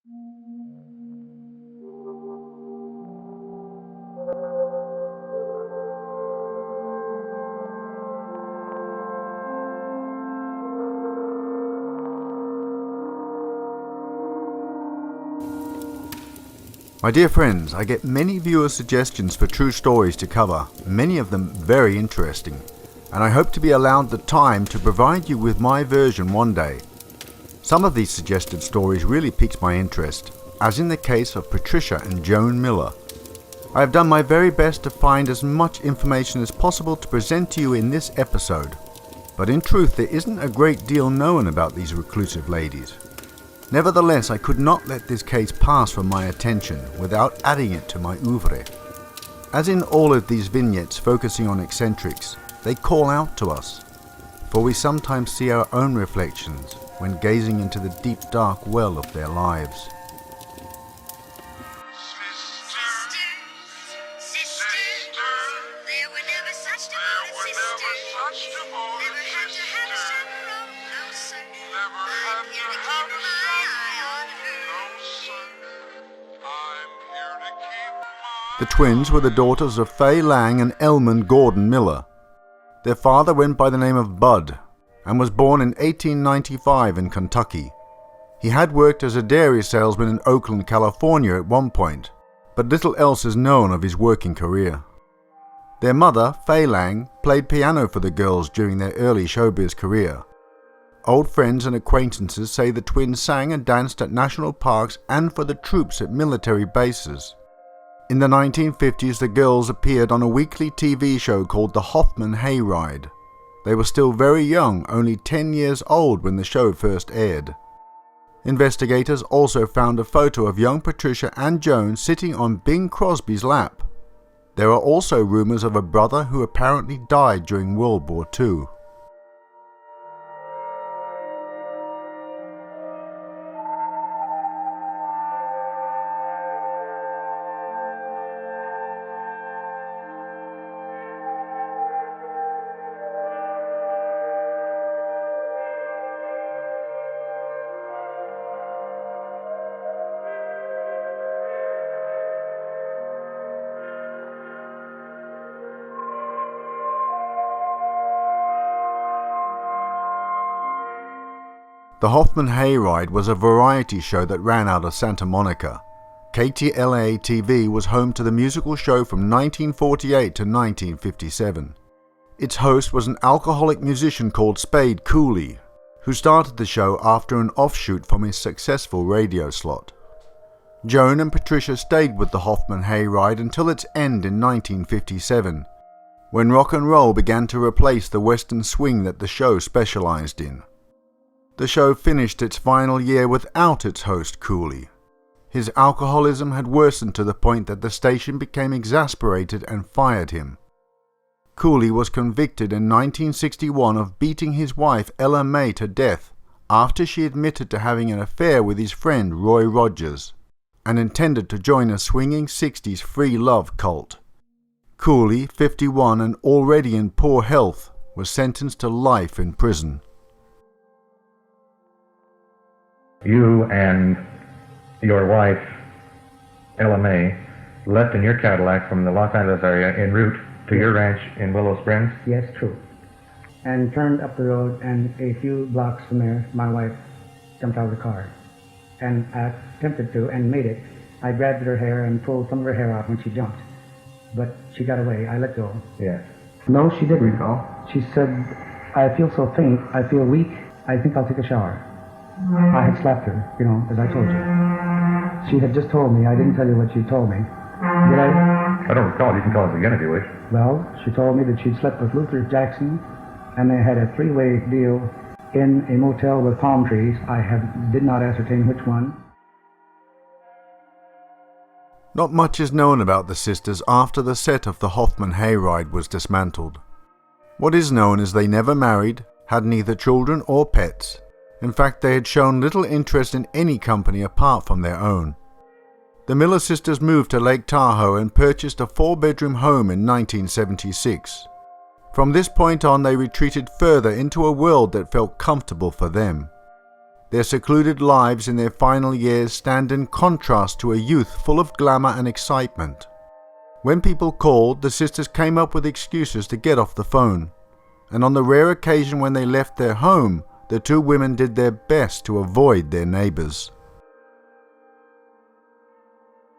My dear friends, I get many viewer suggestions for true stories to cover, many of them very interesting, and I hope to be allowed the time to provide you with my version one day. Some of these suggested stories really piqued my interest, as in the case of Patricia and Joan Miller. I have done my very best to find as much information as possible to present to you in this episode, but in truth there isn't a great deal known about these reclusive ladies. Nevertheless, I could not let this case pass from my attention without adding it to my oeuvre. As in all of these vignettes focusing on eccentrics, they call out to us, for we sometimes see our own reflections when gazing into the deep dark well of their lives. The twins were the daughters of Fay Lang and Elman Gordon Miller. Their father went by the name of Bud and was born in 1895 in Kentucky. He had worked as a dairy salesman in Oakland, California at one point, but little else is known of his working career. Their mother, Fay Lang, played piano for the girls during their early showbiz career. Old friends and acquaintances say the twins sang and danced at national parks and for the troops at military bases. In the 1950s, the girls appeared on a weekly TV show called The Hoffman Hayride. They were still very young, only 10 years old when the show first aired. Investigators also found a photo of young Patricia and Joan sitting on Bing Crosby's lap. There are also rumors of a brother who apparently died during World War II. The Hoffman Hayride was a variety show that ran out of Santa Monica. KTLA-TV was home to the musical show from 1948 to 1957. Its host was an alcoholic musician called Spade Cooley, who started the show after an offshoot from his successful radio slot. Joan and Patricia stayed with the Hoffman Hayride until its end in 1957, when rock and roll began to replace the western swing that the show specialized in. The show finished its final year without its host Cooley. His alcoholism had worsened to the point that the station became exasperated and fired him. Cooley was convicted in 1961 of beating his wife Ella May to death after she admitted to having an affair with his friend Roy Rogers, and intended to join a swinging 60s free love cult. Cooley, 51 and already in poor health, was sentenced to life in prison. You and your wife, Ella May, left in your Cadillac from the Los Angeles area en route to your ranch in Willow Springs? Yes, true. And turned up the road, and a few blocks from there, my wife jumped out of the car. And I attempted to, and made it. I grabbed her hair and pulled some of her hair out when she jumped. But she got away. I let go. Yes. No, she didn't recall. She said, I feel so faint, I feel weak, I think I'll take a shower. I had slapped her, as I told you. She had just told me. I didn't tell you what she told me. Did I? I don't recall. You can tell us again if you wish. Well, she told me that she'd slept with Luther Jackson, and they had a three-way deal in a motel with palm trees. I did not ascertain which one. Not much is known about the sisters after the set of the Hoffman Hayride was dismantled. What is known is they never married, had neither children or pets. In fact, they had shown little interest in any company apart from their own. The Miller sisters moved to Lake Tahoe and purchased a 4-bedroom home in 1976. From this point on, they retreated further into a world that felt comfortable for them. Their secluded lives in their final years stand in contrast to a youth full of glamour and excitement. When people called, the sisters came up with excuses to get off the phone, and on the rare occasion when they left their home, the two women did their best to avoid their neighbors.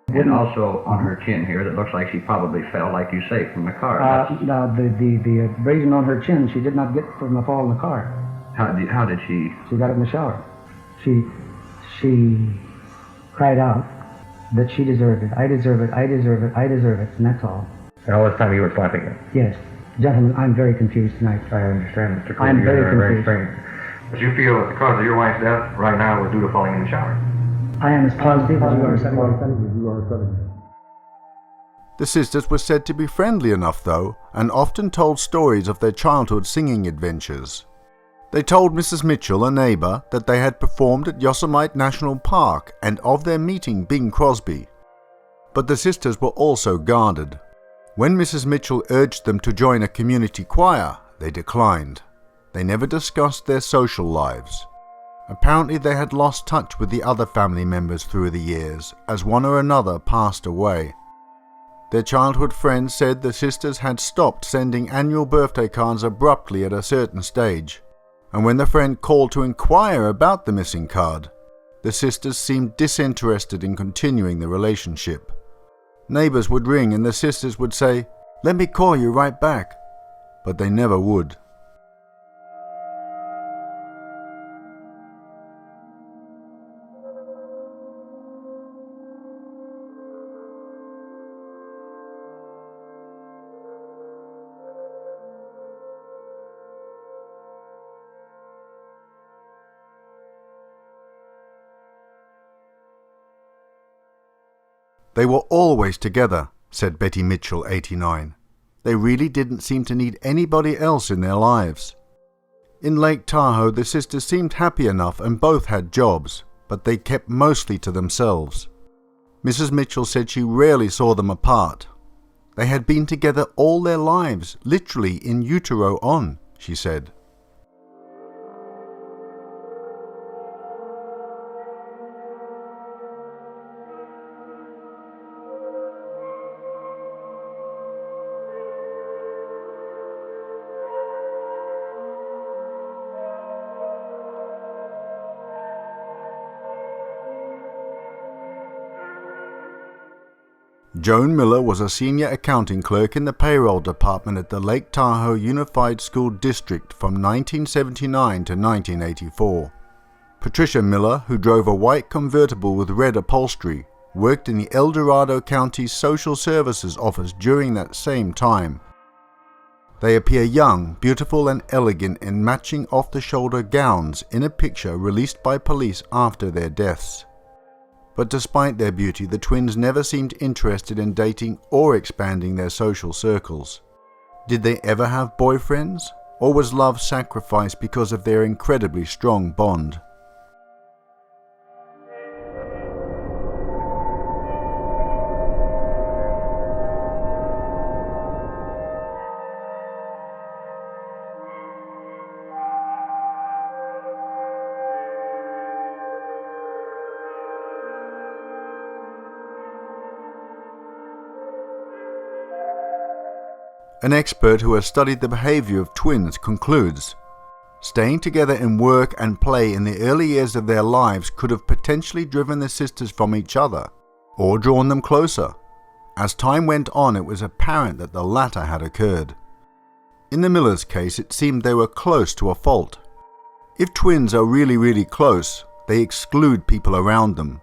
And also on her chin here, it looks like she probably fell, like you say, from the car. Now, the abrasion on her chin, she did not get from the fall in the car. How did she? She got it in the shower. She cried out that she deserved it. I deserve it, I deserve it, I deserve it, and that's all. And all this time you were slapping her? Yes. Gentlemen, I'm very confused tonight. I understand, Mr. Cole. I'm You're very confused. strange. But you feel that the cause of your wife's death right now was due to falling in the shower? I am as positive as you are. The sisters were said to be friendly enough though, and often told stories of their childhood singing adventures. They told Mrs. Mitchell, a neighbour, that they had performed at Yosemite National Park and of their meeting Bing Crosby. But the sisters were also guarded. When Mrs. Mitchell urged them to join a community choir, they declined. They never discussed their social lives. Apparently they had lost touch with the other family members through the years, as one or another passed away. Their childhood friends said the sisters had stopped sending annual birthday cards abruptly at a certain stage, and when the friend called to inquire about the missing card, the sisters seemed disinterested in continuing the relationship. Neighbors would ring and the sisters would say, "Let me call you right back," but they never would. They were always together, said Betty Mitchell, 89. They really didn't seem to need anybody else in their lives. In Lake Tahoe, the sisters seemed happy enough and both had jobs, but they kept mostly to themselves. Mrs. Mitchell said she rarely saw them apart. They had been together all their lives, literally in utero on, she said. Joan Miller was a senior accounting clerk in the payroll department at the Lake Tahoe Unified School District from 1979 to 1984. Patricia Miller, who drove a white convertible with red upholstery, worked in the El Dorado County Social Services Office during that same time. They appear young, beautiful and elegant in matching off-the-shoulder gowns in a picture released by police after their deaths. But despite their beauty, the twins never seemed interested in dating or expanding their social circles. Did they ever have boyfriends? Or was love sacrificed because of their incredibly strong bond? An expert who has studied the behavior of twins concludes, staying together in work and play in the early years of their lives could have potentially driven the sisters from each other, or drawn them closer. As time went on, it was apparent that the latter had occurred. In the Millers' case, it seemed they were close to a fault. If twins are really close, they exclude people around them.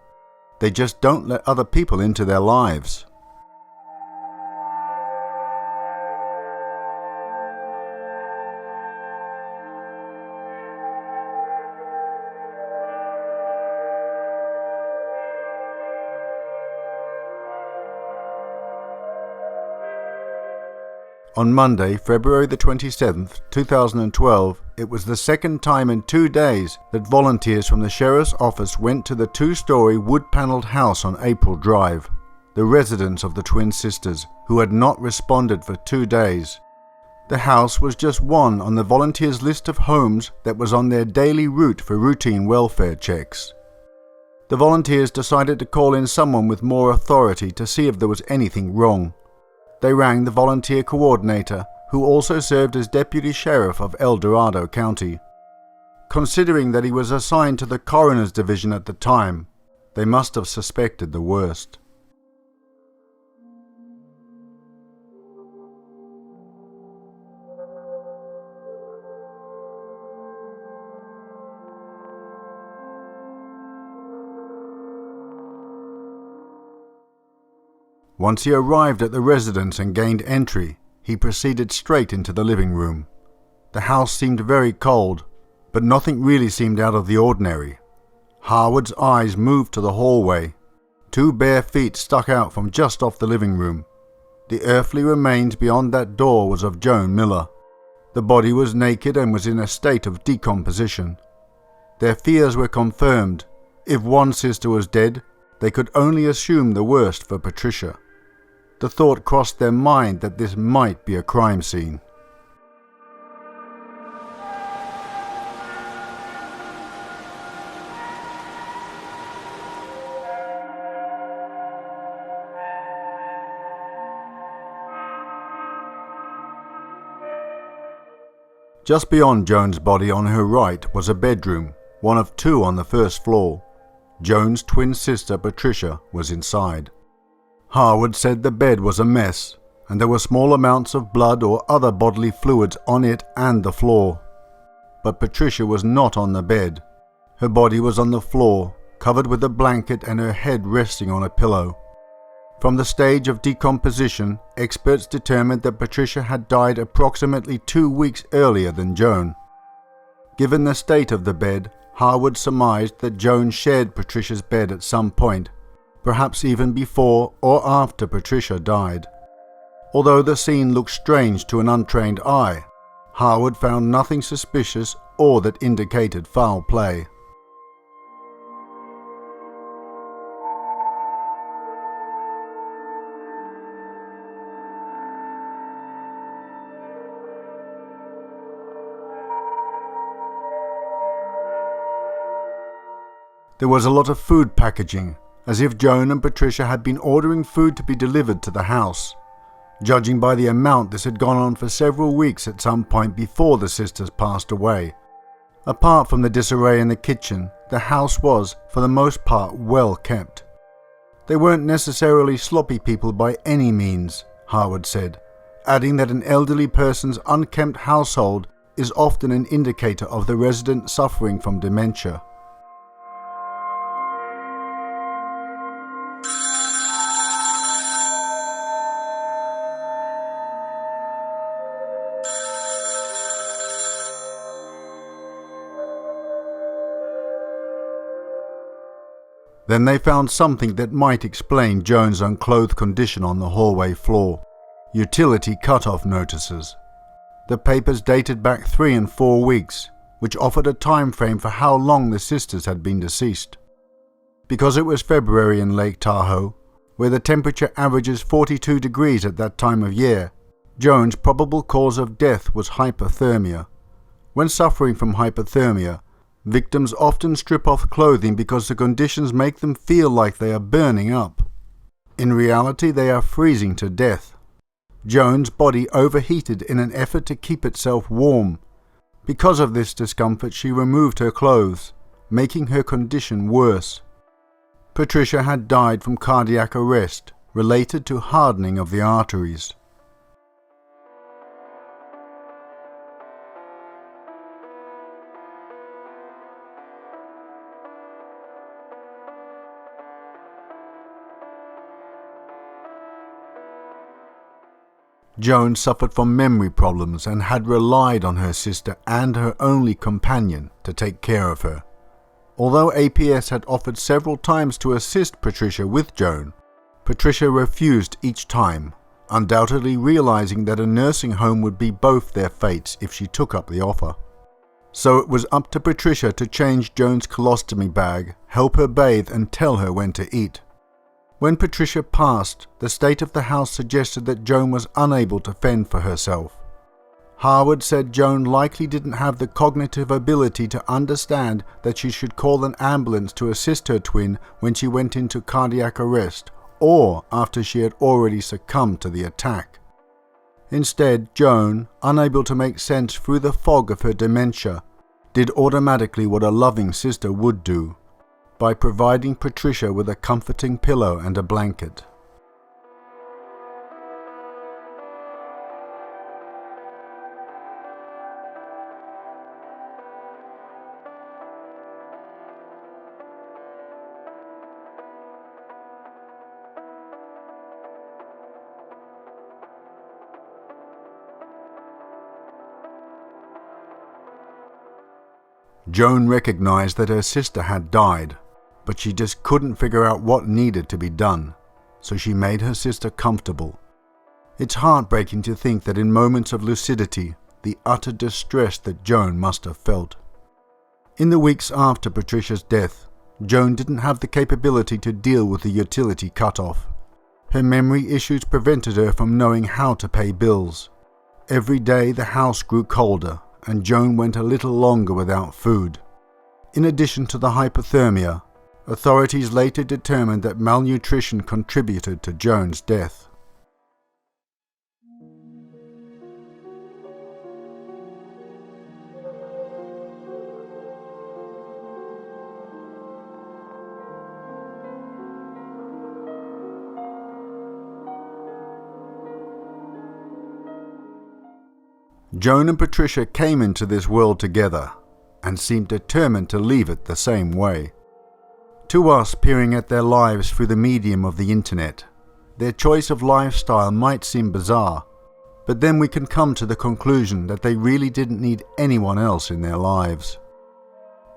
They just don't let other people into their lives. On Monday, February the 27th, 2012, it was the second time in 2 days that volunteers from the Sheriff's Office went to the two-story wood-paneled house on April Drive, the residence of the twin sisters, who had not responded for 2 days. The house was just one on the volunteers' list of homes that was on their daily route for routine welfare checks. The volunteers decided to call in someone with more authority to see if there was anything wrong. They rang the volunteer coordinator, who also served as deputy sheriff of El Dorado County. Considering that he was assigned to the coroner's division at the time, they must have suspected the worst. Once he arrived at the residence and gained entry, he proceeded straight into the living room. The house seemed very cold, but nothing really seemed out of the ordinary. Harwood's eyes moved to the hallway. 2 bare feet stuck out from just off the living room. The earthly remains beyond that door was of Joan Miller. The body was naked and was in a state of decomposition. Their fears were confirmed. If one sister was dead, they could only assume the worst for Patricia. The thought crossed their mind that this might be a crime scene. Just beyond Joan's body on her right was a bedroom, one of 2 on the first floor. Joan's twin sister Patricia was inside. Harwood said the bed was a mess, and there were small amounts of blood or other bodily fluids on it and the floor. But Patricia was not on the bed. Her body was on the floor, covered with a blanket and her head resting on a pillow. From the stage of decomposition, experts determined that Patricia had died approximately 2 weeks earlier than Joan. Given the state of the bed, Harwood surmised that Joan shared Patricia's bed at some point, perhaps even before or after Patricia died. Although the scene looked strange to an untrained eye, Harwood found nothing suspicious or that indicated foul play. There was a lot of food packaging, as if Joan and Patricia had been ordering food to be delivered to the house. Judging by the amount, this had gone on for several weeks at some point before the sisters passed away. Apart from the disarray in the kitchen, the house was, for the most part, well kept. They weren't necessarily sloppy people by any means, Harwood said, adding that an elderly person's unkempt household is often an indicator of the resident suffering from dementia. Then they found something that might explain Joan's unclothed condition on the hallway floor. Utility cut-off notices. The papers dated back 3 and 4 weeks, which offered a time frame for how long the sisters had been deceased. Because it was February in Lake Tahoe, where the temperature averages 42 degrees at that time of year, Joan's probable cause of death was hypothermia. When suffering from hypothermia, victims often strip off clothing because the conditions make them feel like they are burning up. In reality, they are freezing to death. Joan's body overheated in an effort to keep itself warm. Because of this discomfort, she removed her clothes, making her condition worse. Patricia had died from cardiac arrest, related to hardening of the arteries. Joan suffered from memory problems and had relied on her sister and her only companion to take care of her. Although APS had offered several times to assist Patricia with Joan, Patricia refused each time, undoubtedly realizing that a nursing home would be both their fates if she took up the offer. So it was up to Patricia to change Joan's colostomy bag, help her bathe and tell her when to eat. When Patricia passed, the state of the house suggested that Joan was unable to fend for herself. Harwood said Joan likely didn't have the cognitive ability to understand that she should call an ambulance to assist her twin when she went into cardiac arrest or after she had already succumbed to the attack. Instead, Joan, unable to make sense through the fog of her dementia, did automatically what a loving sister would do, by providing Patricia with a comforting pillow and a blanket. Joan recognized that her sister had died, but she just couldn't figure out what needed to be done, so she made her sister comfortable. It's heartbreaking to think that in moments of lucidity, the utter distress that Joan must have felt. In the weeks after Patricia's death, Joan didn't have the capability to deal with the utility cut-off. Her memory issues prevented her from knowing how to pay bills. Every day the house grew colder, and Joan went a little longer without food. In addition to the hypothermia, authorities later determined that malnutrition contributed to Joan's death. Joan and Patricia came into this world together and seemed determined to leave it the same way. To us, peering at their lives through the medium of the internet, their choice of lifestyle might seem bizarre, but then we can come to the conclusion that they really didn't need anyone else in their lives.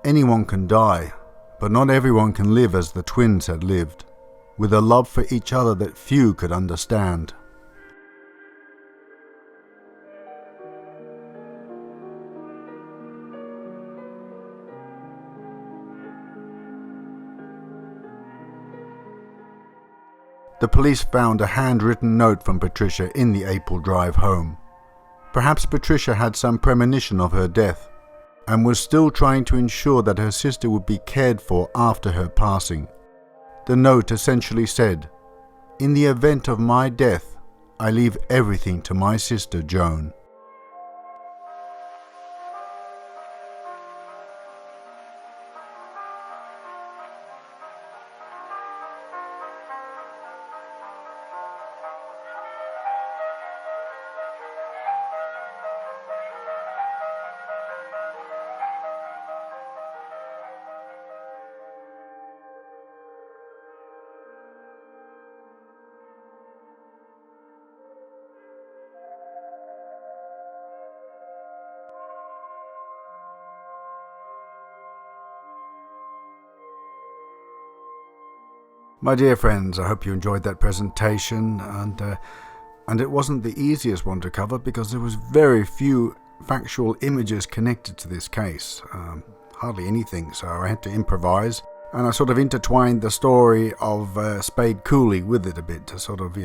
Anyone can die, but not everyone can live as the twins had lived, with a love for each other that few could understand. The police found a handwritten note from Patricia in the April drive home. Perhaps Patricia had some premonition of her death, and was still trying to ensure that her sister would be cared for after her passing. The note essentially said, "In the event of my death, I leave everything to my sister Joan." My dear friends, I hope you enjoyed that presentation, and it wasn't the easiest one to cover because there was very few factual images connected to this case, hardly anything, so I had to improvise, and I sort of intertwined the story of Spade Cooley with it a bit to sort of,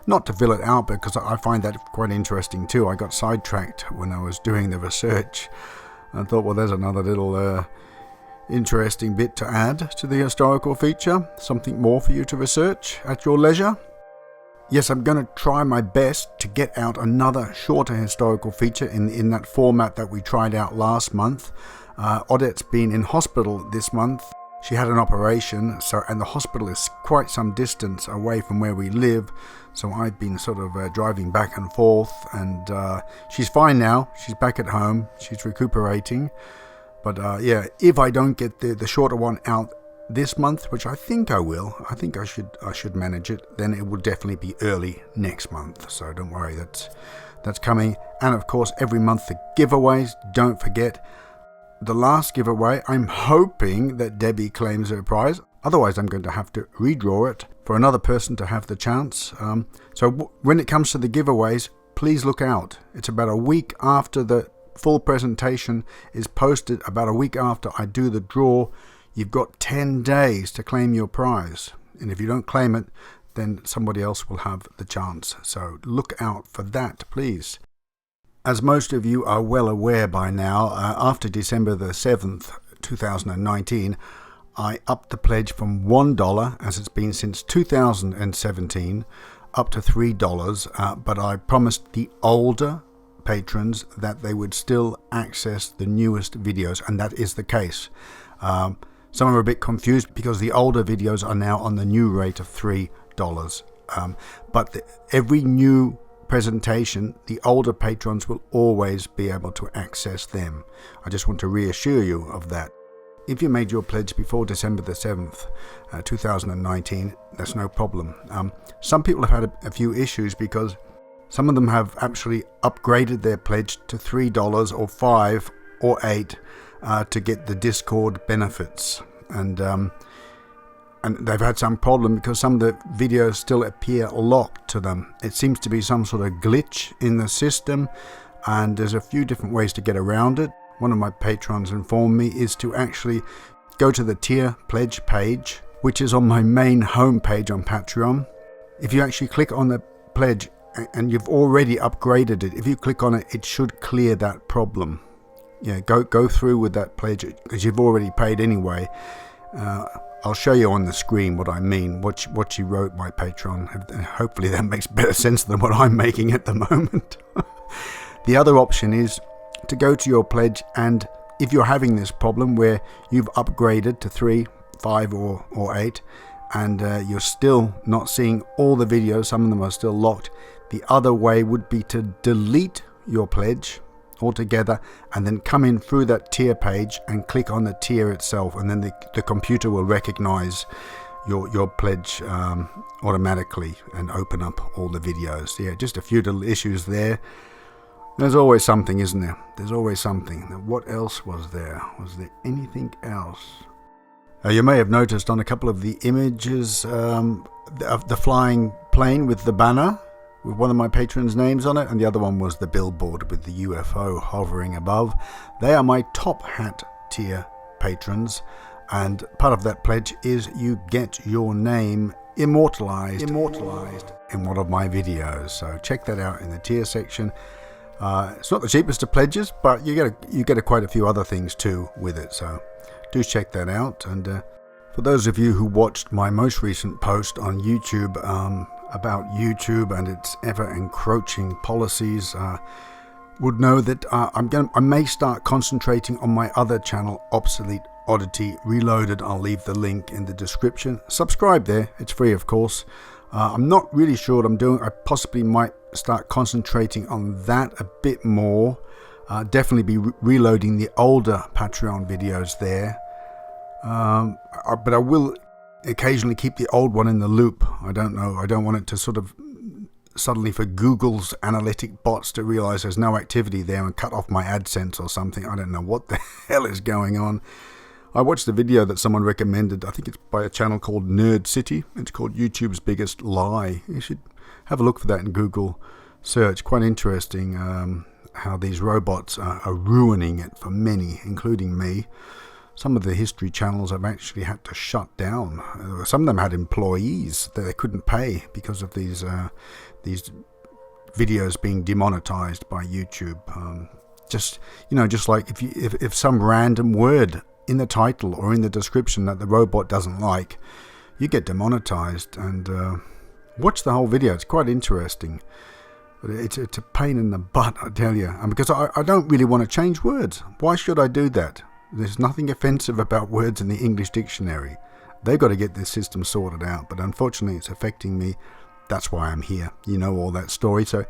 not to fill it out because I find that quite interesting too. I got sidetracked when I was doing the research. I thought, well, there's another little interesting bit to add to the historical feature, something more for you to research at your leisure. Yes, I'm going to try my best to get out another shorter historical feature in that format that we tried out last month. Odette's been in hospital this month. She had an operation, and the hospital is quite some distance away from where we live, so I've been sort of driving back and forth, and she's fine now. She's back at home. She's recuperating. But if I don't get the shorter one out this month, which I think I will, I think I should manage it, then it will definitely be early next month. So don't worry, that's coming. And of course, every month the giveaways. Don't forget the last giveaway. I'm hoping that Debbie claims her prize. Otherwise, I'm going to have to redraw it for another person to have the chance. So when it comes to the giveaways, please look out. It's about a week after the full presentation is posted, about a week after I do the draw. You've got 10 days to claim your prize, and if you don't claim it, then somebody else will have the chance. So look out for that, please. As most of you are well aware by now, after December the 7th, 2019, I upped the pledge from $1, as it's been since 2017, up to $3, but I promised the older patrons that they would still access the newest videos, and that is the case. Some are a bit confused because the older videos are now on the new rate of $3. But every new presentation, the older patrons will always be able to access them. I just want to reassure you of that. If you made your pledge before December the 7th, 2019, that's no problem. Some people have had a few issues because some of them have actually upgraded their pledge to $3 or $5 or $8 to get the Discord benefits. And they've had some problem because some of the videos still appear locked to them. It seems to be some sort of glitch in the system, and there's a few different ways to get around it. One of my patrons informed me is to actually go to the tier pledge page, which is on my main homepage on Patreon. If you actually click on the pledge and you've already upgraded it, if you click on it, it should clear that problem. Yeah, go through with that pledge because you've already paid anyway. I'll show you on the screen what I mean, what she wrote, my patron. Hopefully that makes better sense than what I'm making at the moment. The other option is to go to your pledge, and if you're having this problem where you've upgraded to 3, 5 or 8 and you're still not seeing all the videos, some of them are still locked, the other way would be to delete your pledge altogether and then come in through that tier page and click on the tier itself, and then the computer will recognize your pledge automatically and open up all the videos. Yeah, just a few little issues there. There's always something, isn't there? There's always something. What else was there? Was there anything else? You may have noticed on a couple of the images of the flying plane with the banner with one of my patrons' names on it, and the other one was the billboard with the UFO hovering above. They are my top hat tier patrons, and part of that pledge is you get your name immortalized in one of my videos. So check that out in the tier section. It's not the cheapest of pledges, but you get quite a few other things too with it. So do check that out. And for those of you who watched my most recent post on YouTube about YouTube and its ever encroaching policies, would know that I may start concentrating on my other channel, Obsolete Oddity Reloaded. I'll leave the link in the description. Subscribe there, it's free of course. I'm not really sure what I'm doing. I possibly might start concentrating on that a bit more. Definitely be reloading the older Patreon videos there. But I will occasionally keep the old one in the loop. I don't know. I don't want it to sort of suddenly for Google's analytic bots to realize there's no activity there and cut off my AdSense or something. I don't know what the hell is going on. I watched a video that someone recommended. I think it's by a channel called Nerd City. It's called YouTube's Biggest Lie. You should have a look for that in Google search. Quite interesting how these robots are ruining it for many, including me. Some of the history channels have actually had to shut down. Some of them had employees that they couldn't pay because of these videos being demonetized by YouTube. Just like if some random word in the title or in the description that the robot doesn't like, you get demonetized. And watch the whole video. It's quite interesting. But it's a pain in the butt, I tell you. And because I don't really want to change words. Why should I do that? There's nothing offensive about words in the English dictionary. They've got to get this system sorted out, but unfortunately it's affecting me. That's why I'm here. You know all that story. So,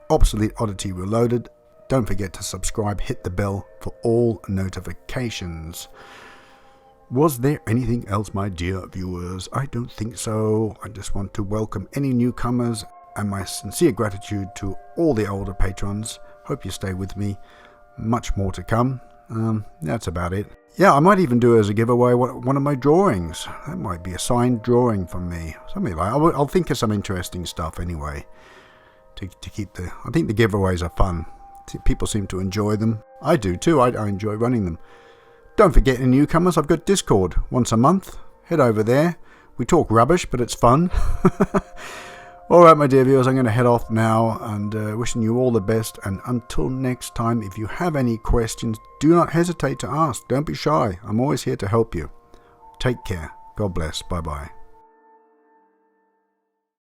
Obsolete Oddity Reloaded. Don't forget to subscribe, hit the bell for all notifications. Was there anything else, my dear viewers? I don't think so. I just want to welcome any newcomers and my sincere gratitude to all the older patrons. Hope you stay with me. Much more to come. That's about it. Yeah, I might even do as a giveaway one of my drawings. That might be a signed drawing from me. Something like that. I'll think of some interesting stuff anyway. To keep I think the giveaways are fun. People seem to enjoy them. I do too. I enjoy running them. Don't forget, any newcomers, I've got Discord once a month. Head over there. We talk rubbish, but it's fun. Alright, my dear viewers, I'm going to head off now, and wishing you all the best. And until next time, if you have any questions, do not hesitate to ask. Don't be shy. I'm always here to help you. Take care. God bless. Bye-bye.